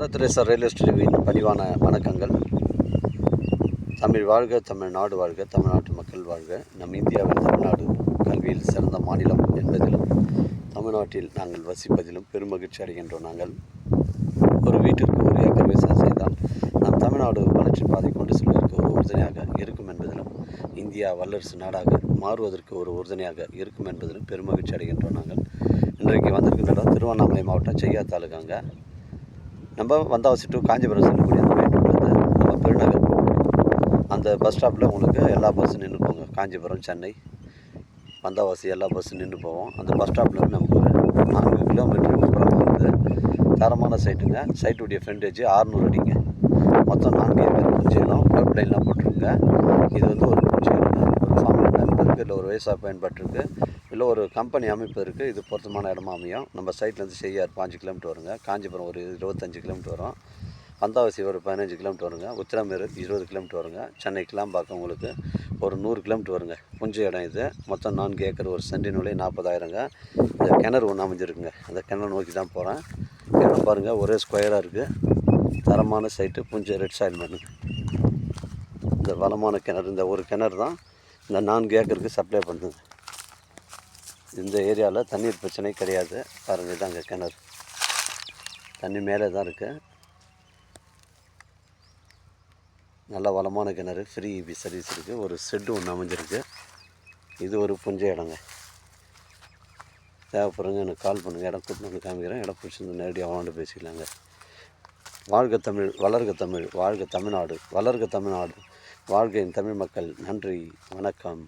Madurai railway ஸ்டேஷனின் பணிவான வணக்கங்கள். தமிழ் வாழ்க, தமிழ்நாடு வாழ்க, தமிழ்நாட்டு மக்கள் வாழ்க. நம் இந்தியாவில் தமிழ்நாடு கல்வியில் சிறந்த மாநிலம் என்பதிலும் தமிழ்நாட்டில் நாங்கள் வசிப்பதிலும் பெருமகிழ்ச்சி அடைகின்றோம். நாங்கள் ஒரு வீட்டிற்கு ஒரு ஏக்கர் விவசாயம் செய்தால் நம் தமிழ்நாடு வளர்ச்சி பாதை கொண்டு செல்வதற்கு ஒரு உறுதுணையாக இருக்கும் என்பதிலும் இந்தியா வல்லரசு நாடாக மாறுவதற்கு ஒரு உறுதுணையாக இருக்கும் என்பதிலும் பெருமகிழ்ச்சி அடைகின்றோம். நாங்கள் இன்றைக்கு வந்திருக்கின்ற இடம் திருவண்ணாமலை மாவட்டம் செய்யா தாலுகாங்க. நம்ம வந்தாவாசி டு காஞ்சிபுரம் செல்லக்கூடிய அந்த மெயின் ரோட்டில் நம்ம பெருநகர் அந்த பஸ் ஸ்டாப்பில் உங்களுக்கு எல்லா பஸ்ஸும் நின்று போங்க. காஞ்சிபுரம், சென்னை, வந்தாவாசி எல்லா பஸ்ஸும் நின்று போவோம். அந்த பஸ் ஸ்டாப்பில் நமக்கு ஒரு 4 கிலோமீட்டருக்கு அப்புறமா வந்து தரமான சைட்டுங்க. சைட்டுடைய ஃப்ரண்டேஜ் 600 அடிங்க. மொத்தம் 4 ஏக்கர் பூச்சியிலும் பைப் லைன்லாம் போட்டிருக்குங்க. இது வந்து ஒரு பூச்சியிலும் ஒரு ஃபார்ம் அமைப்பதற்கு இல்லை ஒரு விவசாய பயன்பாட்டிற்கு இல்லை ஒரு கம்பெனி அமைப்பதற்கு இது பொருத்தமான இடமா அமையும். நம்ம சைட்லேருந்து செய்யார் 5 கிலோமீட்டர் வருங்க. காஞ்சிபுரம் ஒரு 25 கிலோமீட்டர் வரும். வந்தாவாசி ஒரு 15 கிலோமீட்டர் வருங்க. உத்திரமேரூர் 20 கிலோமீட்டர் வருங்க. சென்னை கிளாம்பாக்கம் உங்களுக்கு ஒரு 100 கிலோமீட்டர் வருங்க. கொஞ்சம் இடம் இது. மொத்தம் 4 ஏக்கர், ஒரு சென்டின் விலை 40,000ங்க. இந்த கிணறு ஒன்று அமைஞ்சிருக்குங்க. அந்த கிணறு நோக்கி தான் போகிறேன். கிணறு பாருங்கள், ஒரே ஸ்கொயராக இருக்குது. தரமான சைட்டு, புஞ்சை ரெட் சாயில் மண்ணுங்க. இந்த வளமான கிணறு, இந்த ஒரு கிணறு தான் இந்த 4 ஏக்கருக்கு சப்ளை பண்ணுதுங்க. இந்த ஏரியாவில் தண்ணீர் பிரச்சனை கிடையாது. பாருங்கள், இதாங்க கிணறு. தண்ணி மேலே தான் இருக்குது. நல்ல வளமான கிணறு. ஃப்ரீ இபி சர்வீஸ் இருக்குது. ஒரு ஷெட்டு ஒன்று அமைஞ்சிருக்கு. இது ஒரு புஞ்சை இடங்க. தேவைப்படுறங்க எனக்கு கால் பண்ணுங்கள். இடம் கூட்டு வந்து காமிக்கிறேன். இடம் பிடிச்சிருந்து நேரடியாக அவனாண்டு பேசிக்கலாங்க. வாழ்க தமிழ், வளர்க தமிழ், வாழ்க தமிழ்நாடு, வளர்க தமிழ்நாடு, வாழ்க என் தமிழ் மக்கள். நன்றி, வணக்கம்.